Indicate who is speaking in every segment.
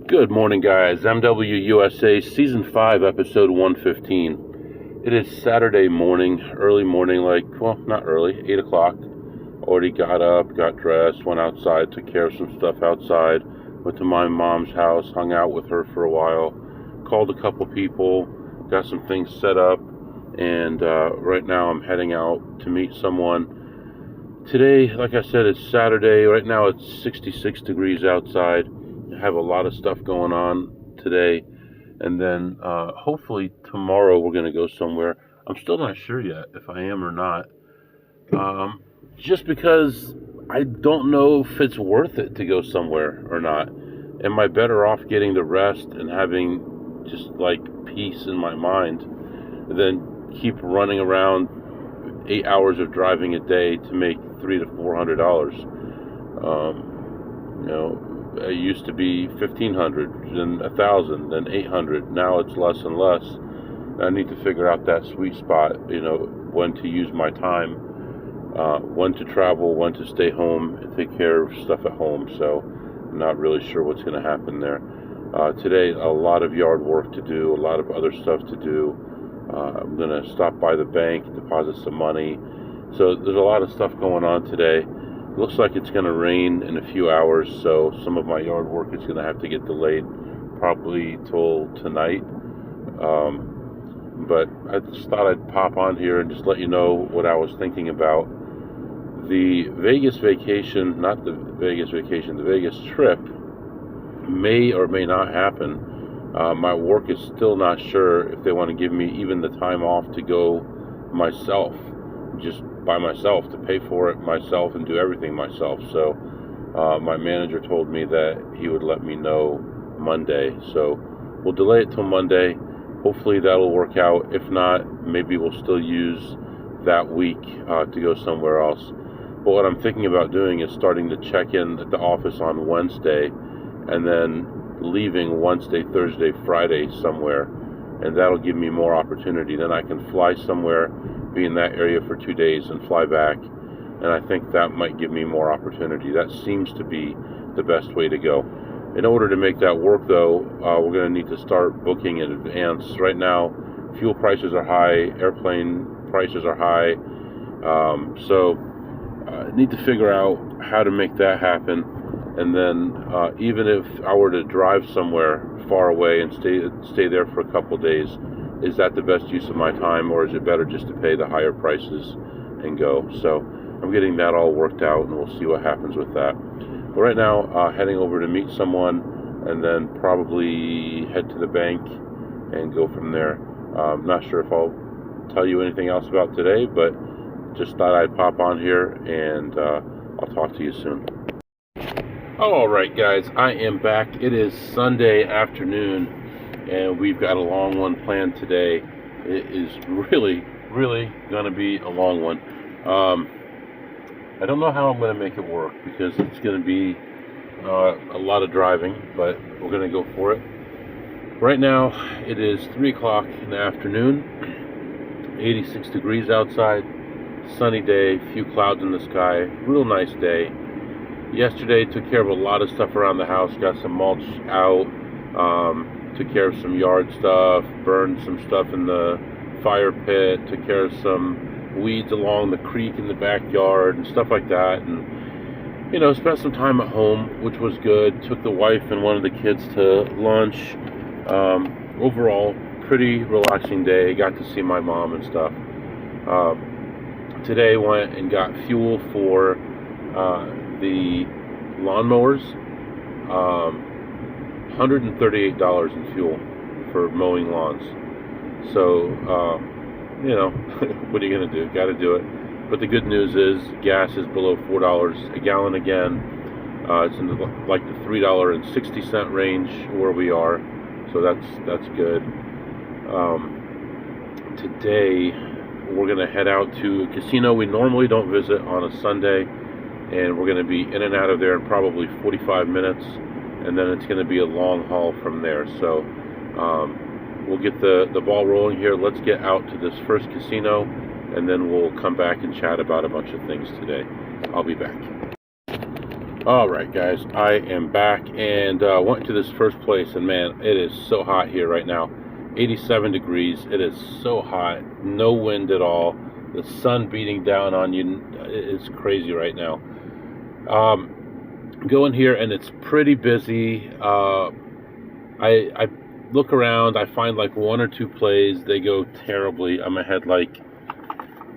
Speaker 1: Good morning, guys. MWUSA Season 5, Episode 115. It is Saturday morning, early morning, not early, 8 o'clock. Already got up, got dressed, went outside, took care of some stuff outside, went to my mom's house, hung out with her for a while, called a couple people, got some things set up, and right now I'm heading out to meet someone. Today, like I said, it's Saturday. Right now it's 66 degrees outside. I have a lot of stuff going on today, and then hopefully tomorrow we're going to go somewhere. I'm still not sure yet if I am or not, just because I don't know if it's worth it to go somewhere or not. Am I better off getting the rest and having just peace in my mind than keep running around 8 hours of driving a day to make $300 to $400? It used to be $1,500, then $1,000, then $800. Now it's less and less. I need to figure out that sweet spot. When to use my time, when to travel, when to stay home and take care of stuff at home. So I'm not really sure what's going to happen there. Today, a lot of yard work to do, a lot of other stuff to do. I'm going to stop by the bank, deposit some money. So there's a lot of stuff going on today. Looks like it's going to rain in a few hours, so some of my yard work is going to have to get delayed probably till tonight. But I just thought I'd pop on here and just let you know what I was thinking about. The Vegas vacation, not the Vegas vacation, the Vegas trip may or may not happen. My work is still not sure if they want to give me even the time off to go myself, just by myself, to pay for it myself and do everything myself. So my manager told me that he would let me know Monday. So we'll delay it till Monday. Hopefully that'll work out. If not, maybe we'll still use that week to go somewhere else. But what I'm thinking about doing is starting to check in at the office on Wednesday and then leaving Wednesday, Thursday, Friday somewhere. And that'll give me more opportunity. Then I can fly somewhere, be in that area for 2 days and fly back. And I think that might give me more opportunity. That seems to be the best way to go. In order to make that work, though, we're going to need to start booking in advance. Right now, fuel prices are high, airplane prices are high. So I need to figure out how to make that happen. And then even if I were to drive somewhere far away and stay there for a couple days, is that the best use of my time, or is it better just to pay the higher prices and go? So I'm getting that all worked out, and we'll see what happens with that. But right now, heading over to meet someone, and then probably head to the bank and go from there. I'm not sure if I'll tell you anything else about today, but just thought I'd pop on here, and I'll talk to you soon. All right, guys, I am back. It is Sunday afternoon, and we've got a long one planned today. It is really, really going to be a long one. I don't know how I'm going to make it work because it's going to be a lot of driving, but we're going to go for it. Right now, it is 3 o'clock in the afternoon, 86 degrees outside, sunny day, few clouds in the sky, real nice day. Yesterday, took care of a lot of stuff around the house, got some mulch out, took care of some yard stuff, burned some stuff in the fire pit, took care of some weeds along the creek in the backyard and stuff like that, and spent some time at home, which was good. Took the wife and one of the kids to lunch. Overall, pretty relaxing day. Got to see my mom and stuff. Today went and got fuel for the lawnmowers. $138 in fuel for mowing lawns. So, what are you going to do? Got to do it. But the good news is gas is below $4 a gallon again. It's in the $3.60 range where we are. So that's good. Today we're going to head out to a casino we normally don't visit on a Sunday, and we're going to be in and out of there in probably 45 minutes. And then it's going to be a long haul from there. So we'll get the ball rolling here. Let's get out to this first casino, and then we'll come back and chat about a bunch of things today. I'll be back. All right, guys, I am back and went to this first place, and man, it is so hot here right now. 87 degrees. It is so hot. No wind at all. The sun beating down on you. It's crazy right now. Go in here, and it's pretty busy. I look around. I find like one or two plays. They go terribly. I'm ahead like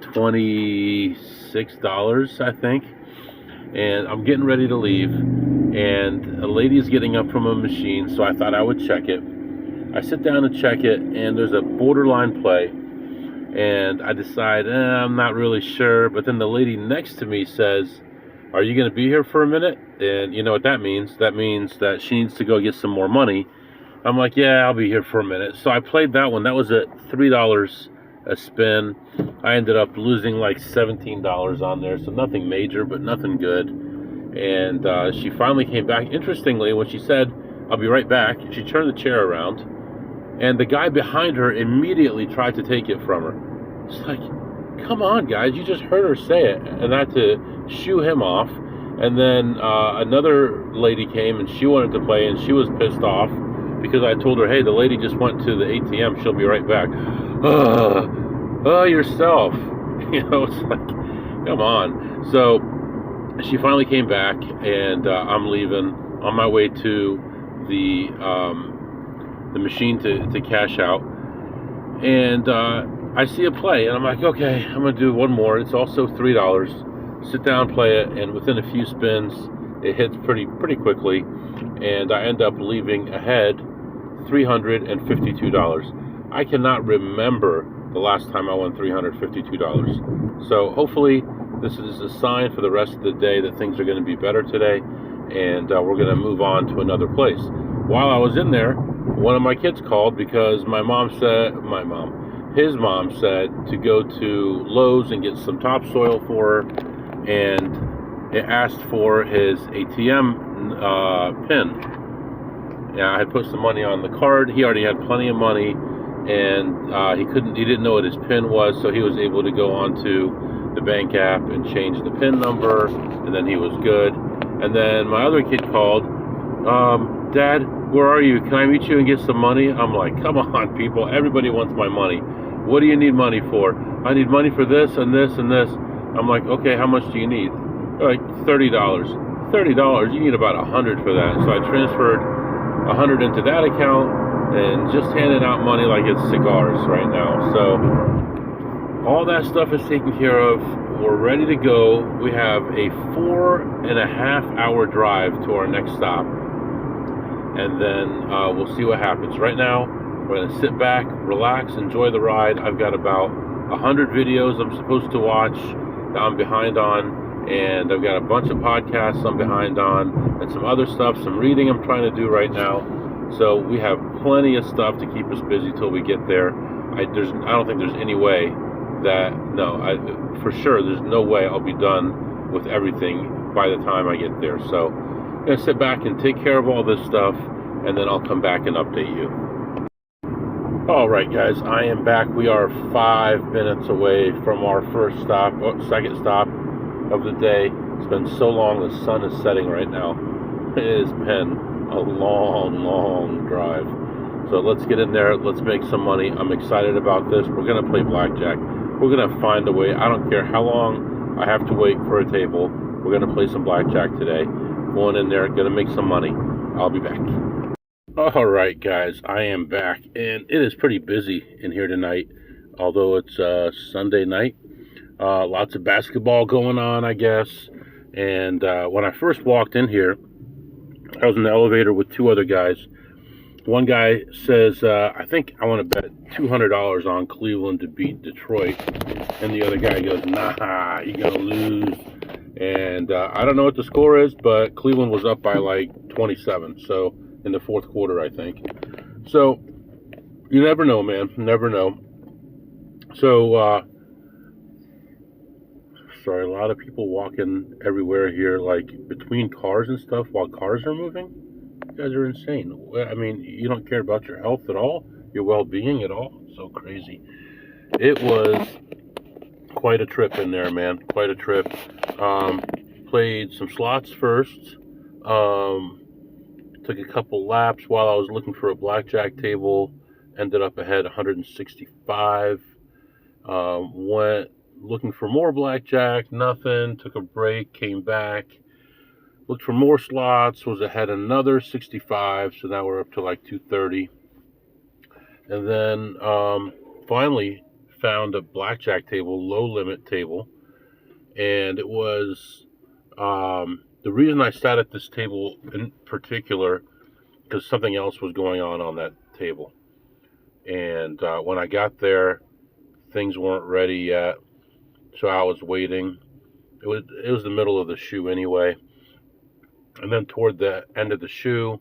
Speaker 1: $26, I think. And I'm getting ready to leave, and a lady is getting up from a machine, so I thought I would check it. I sit down and check it, and there's a borderline play, and I decide, I'm not really sure, but then the lady next to me says, are you going to be here for a minute? And you know what that means? That means that she needs to go get some more money. I'm like, yeah, I'll be here for a minute. So I played that one. That was at $3 a spin. I ended up losing like $17 on there, so nothing major, but nothing good. And she finally came back. Interestingly, when she said, I'll be right back, she turned the chair around, and the guy behind her immediately tried to take it from her. It's like, come on, guys, you just heard her say it. And I had to shoo him off. And then another lady came, and she wanted to play, and she was pissed off because I told her, hey, the lady just went to the ATM, she'll be right back. Yourself. You know, it's like, come on. So she finally came back, and I'm leaving on my way to the machine to cash out. And I see a play, and I'm like, okay, I'm going to do one more. It's also $3. Sit down, play it, and within a few spins, it hits pretty quickly, and I end up leaving ahead $352. I cannot remember the last time I won $352. So hopefully this is a sign for the rest of the day that things are going to be better today, and we're going to move on to another place. While I was in there, one of my kids called because his mom said to go to Lowe's and get some topsoil for her, and it asked for his ATM PIN. Yeah, I had put some money on the card. He already had plenty of money, and he didn't know what his PIN was, so he was able to go onto the bank app and change the PIN number, and then he was good. And then my other kid called, Dad, where are you? Can I meet you and get some money? I'm like, come on, people. Everybody wants my money. What do you need money for? I need money for this and this and this. I'm like, okay, how much do you need? They're like, $30. $30? You need about $100 for that. So I transferred $100 into that account and just handed out money like it's cigars right now. So all that stuff is taken care of. We're ready to go. We have a 4.5-hour drive to our next stop, and then we'll see what happens. Right now, we're going to sit back, relax, enjoy the ride. I've got about 100 videos I'm supposed to watch that I'm behind on, and I've got a bunch of podcasts I'm behind on, and some other stuff, some reading I'm trying to do right now. So we have plenty of stuff to keep us busy till we get there. I don't think there's any way for sure there's no way I'll be done with everything by the time I get there. So I'm going to sit back and take care of all this stuff, and then I'll come back and update you. All right, guys, I am back. We are 5 minutes away from our second stop of the day. It's been so long. The sun is setting right now. It has been a long drive. So let's get in there. Let's make some money. I'm excited about this. We're going to play blackjack. We're going to find a way. I don't care how long I have to wait for a table. We're going to play some blackjack today. Going in there, going to make some money. I'll be back. All right, guys, I am back, and it is pretty busy in here tonight, although it's Sunday night. Lots of basketball going on, I guess. And when I first walked in here, I was in the elevator with two other guys. One guy says, I think I want to bet $200 on Cleveland to beat Detroit. And the other guy goes, nah, you're going to lose. And I don't know what the score is, but Cleveland was up by like 27. So in the fourth quarter, I think. So you never know, man. Never know. So, sorry, a lot of people walking everywhere here, like between cars and stuff while cars are moving. You guys are insane. I mean, you don't care about your health at all, your well-being at all. So crazy. It was quite a trip in there, man. Quite a trip. Played some slots first. Took a couple laps while I was looking for a blackjack table. Ended up ahead 165. Went looking for more blackjack, nothing. Took a break, came back. Looked for more slots, was ahead another 65, so now we're up to like 230. And then finally found a blackjack table, low limit table. And it was the reason I sat at this table in particular because something else was going on that table. And when I got there, things weren't ready yet, so I was waiting. It was the middle of the shoe anyway. And then toward the end of the shoe,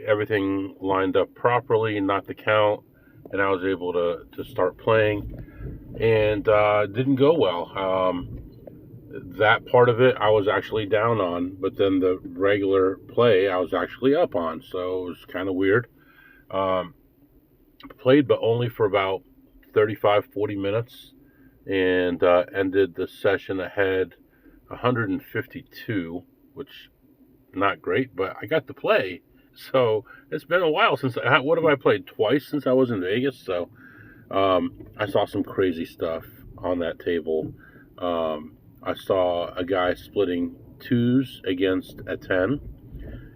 Speaker 1: everything lined up properly, not the count, and I was able to start playing. And didn't go well. That part of it I was actually down on, but then the regular play I was actually up on, so it was kind of weird. Played, but only for about 35-40 minutes, and ended the session ahead 152, which not great, but I got to play. So it's been a while since what have I played? Twice since I was in Vegas. So I saw some crazy stuff on that table. I saw a guy splitting twos against a 10,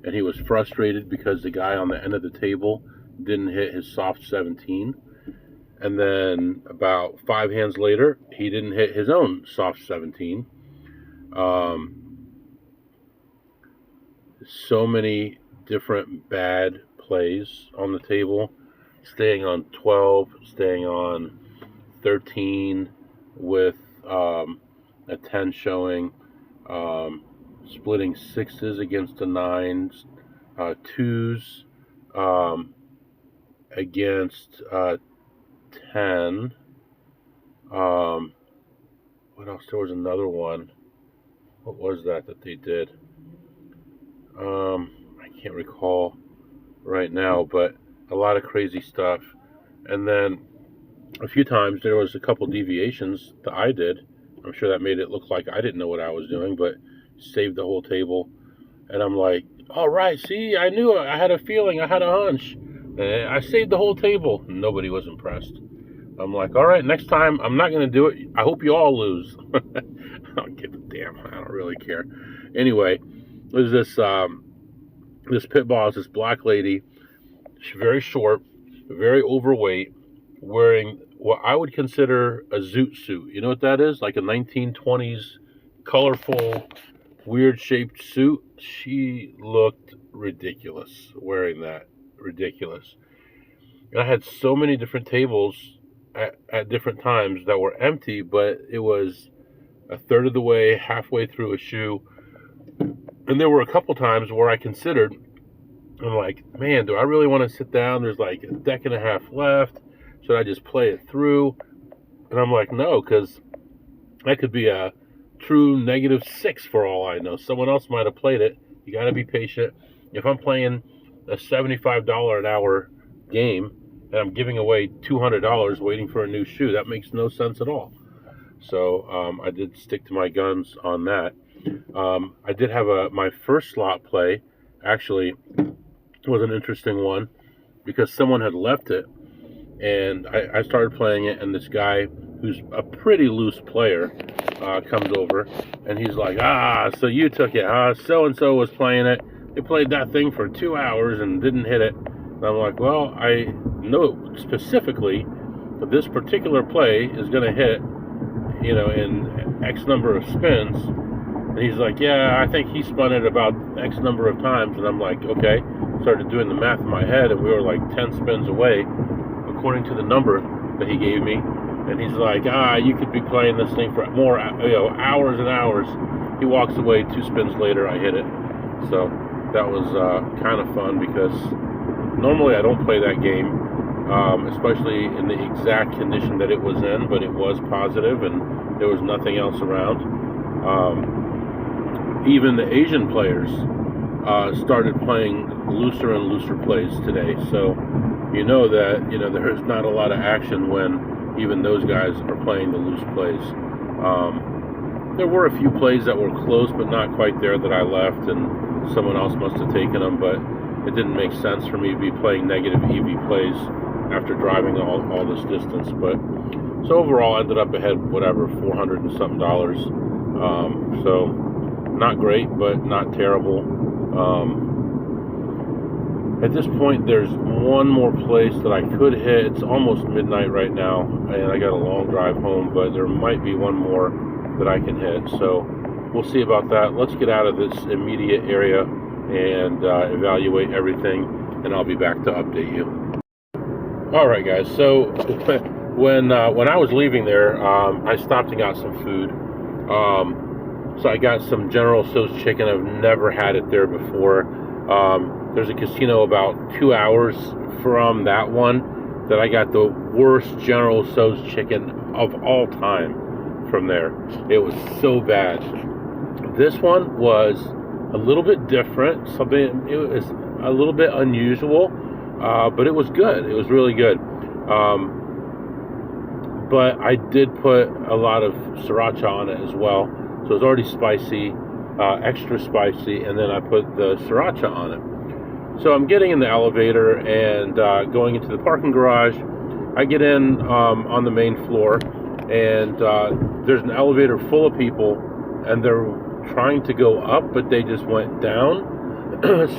Speaker 1: and he was frustrated because the guy on the end of the table didn't hit his soft 17. And then about 5 hands later, he didn't hit his own soft 17. So many different bad plays on the table, staying on 12, staying on 13 with a 10 showing, splitting sixes against the nines, twos against 10. What else? There was another one. What was that they did? I can't recall right now, but a lot of crazy stuff. And then a few times there was a couple deviations that I did. I'm sure that made it look like I didn't know what I was doing, but saved the whole table. And I'm like, all right, see, I knew it. I had a feeling. I had a hunch. And I saved the whole table. Nobody was impressed. I'm like, all right, next time I'm not going to do it. I hope you all lose. I don't give a damn. I don't really care. Anyway, there's this pit boss, this black lady. She's very short, very overweight, wearing what I would consider a zoot suit. You know what that is? Like a 1920s colorful, weird-shaped suit. She looked ridiculous wearing that. Ridiculous. And I had so many different tables at different times that were empty, but it was a third of the way, halfway through a shoe. And there were a couple times where I considered, I'm like, man, do I really want to sit down? There's like a deck and a half left. Should I just play it through? And I'm like, no, because that could be a true -6 for all I know. Someone else might have played it. You got to be patient. If I'm playing a $75 an hour game and I'm giving away $200 waiting for a new shoe, that makes no sense at all. So I did stick to my guns on that. I did have my first slot play. Actually, was an interesting one because someone had left it, and I started playing it, and this guy who's a pretty loose player comes over, and he's like, so you took it, so-and-so was playing it. They played that thing for 2 hours and didn't hit it. And I'm like, well, I know specifically that this particular play is going to hit, in X number of spins. And he's like, yeah, I think he spun it about X number of times. And I'm like, okay. Started doing the math in my head, and we were like 10 spins away, according to the number that he gave me. And he's like, you could be playing this thing for more, hours and hours. He walks away. 2 spins later, I hit it. So that was kind of fun because normally I don't play that game, especially in the exact condition that it was in, but it was positive and there was nothing else around. Even the Asian players started playing looser and looser plays today. So that there's not a lot of action when even those guys are playing the loose plays. There were a few plays that were close, but not quite there that I left, and someone else must have taken them, but it didn't make sense for me to be playing negative EV plays after driving all this distance. But so overall, I ended up ahead, whatever, $400 and something. So not great, but not terrible. At this point, there's one more place that I could hit. It's almost midnight right now, and I got a long drive home, but there might be one more that I can hit. So we'll see about that. Let's get out of this immediate area and evaluate everything, and I'll be back to update you. All right, guys. So when I was leaving there, I stopped and got some food. So I got some General Tso's chicken. I've never had it there before. There's a casino about 2 hours from that one that I got the worst General Tso's chicken of all time from there. It was so bad. This one was a little bit different. It was a little bit unusual, but it was good. It was really good. But I did put a lot of sriracha on it as well. So it was already spicy, extra spicy, and then I put the sriracha on it. So I'm getting in the elevator and going into the parking garage. I get in on the main floor, and there's an elevator full of people, and they're trying to go up, but they just went down.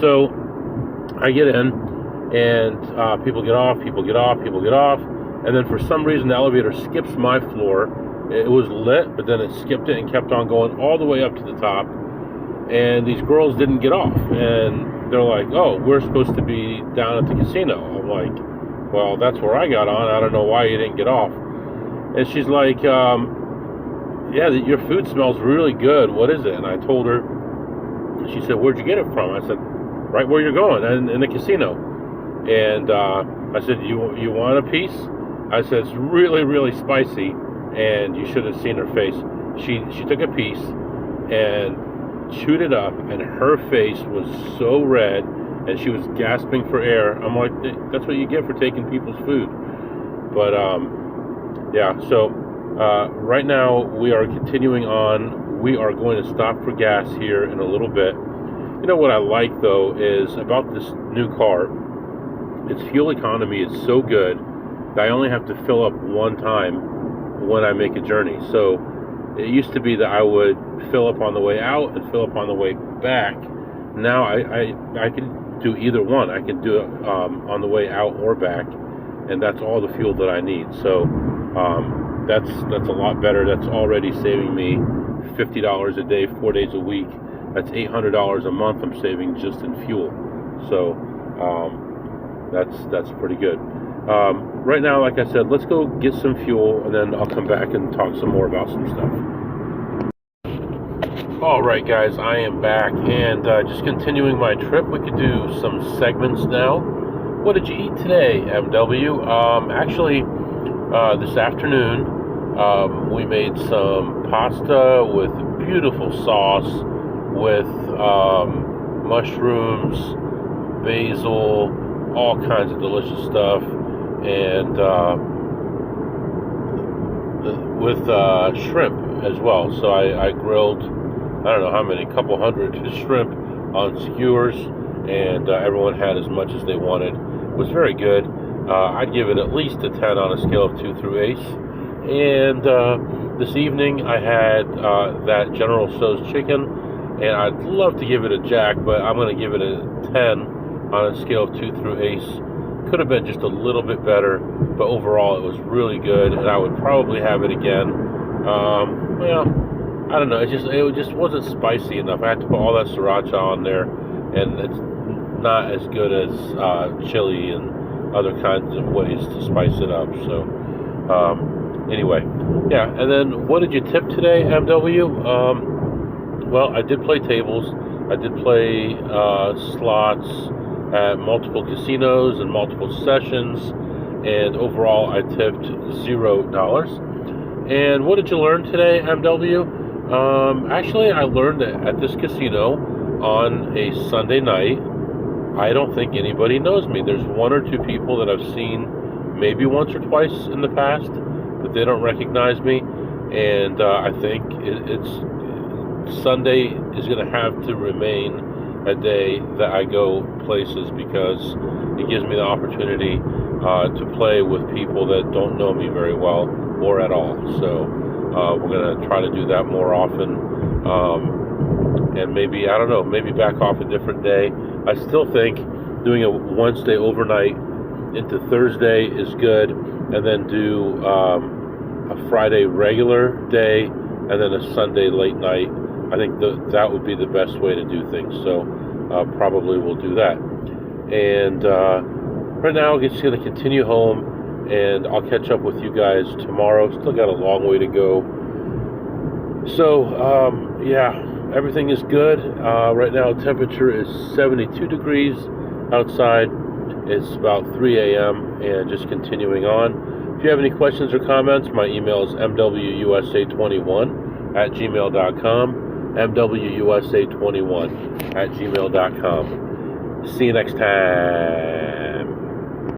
Speaker 1: So I get in, and people get off, and then for some reason the elevator skips my floor. It was lit, but then it skipped it and kept on going all the way up to the top. And these girls didn't get off. And they're like, oh, we're supposed to be down at the casino. I'm like, well, that's where I got on. I don't know why you didn't get off. And she's like, yeah, your food smells really good. What is it? And I told her. She said, where'd you get it from? I said, right where you're going, in the casino. And I said, you want a piece? I said, it's really, really spicy. And you should have seen her face. She took a piece and chewed it up, and her face was so red, and she was gasping for air. I'm like, that's what you get for taking people's food. But yeah, so right now we are continuing on. We are going to stop for gas here in a little bit. You know what I like though is about this new car, its fuel economy is so good that I only have to fill up one time when I make a journey. So it used to be that I would fill up on the way out and fill up on the way back. Now I can do either one. I can do it on the way out or back, and that's all the fuel that I need. So that's a lot better. That's already saving me $50 a day, 4 days a week. That's $800 a month I'm saving just in fuel. So that's pretty good. Right now, like I said, let's go get some fuel, and then I'll come back and talk some more about some stuff. Alright guys, I am back, and just continuing my trip. We could do some segments now. What did you eat today, MW? Actually, this afternoon, we made some pasta with beautiful sauce, with mushrooms, basil, all kinds of delicious stuff, and with shrimp as well. So I grilled, I don't know how many, couple hundred shrimp on skewers, and everyone had as much as they wanted. It was very good. I'd give it at least a 10 on a scale of 2 through 8. And this evening I had that General Tso's chicken, and I'd love to give it a jack, but I'm going to give it a 10 on a scale of 2 through 8. Could have been just a little bit better, but overall it was really good, and I would probably have it again. Well, I don't know, it just wasn't spicy enough. I had to put all that sriracha on there, and it's not as good as chili and other kinds of ways to spice it up. So anyway, yeah. And then what did you tip today, MW? Well, I did play tables. I did play slots at multiple casinos and multiple sessions, and overall I tipped $0. And what did you learn today, MW? Actually, I learned that at this casino on a Sunday night, I don't think anybody knows me. There's one or two people that I've seen maybe once or twice in the past, but they don't recognize me. And I think it's Sunday is going to have to remain a day that I go places, because it gives me the opportunity to play with people that don't know me very well or at all. So we're going to try to do that more often. And maybe, I don't know, maybe back off a different day. I still think doing a Wednesday overnight into Thursday is good, and then do a Friday regular day and then a Sunday late night. I think that would be the best way to do things. So probably we'll do that. And right now I'm just going to continue home, and I'll catch up with you guys tomorrow. Still got a long way to go. So yeah, everything is good. Right now temperature is 72 degrees outside. It's about 3 a.m. and just continuing on. If you have any questions or comments, my email is mwusa21@gmail.com. mwusa21@gmail.com. See you next time.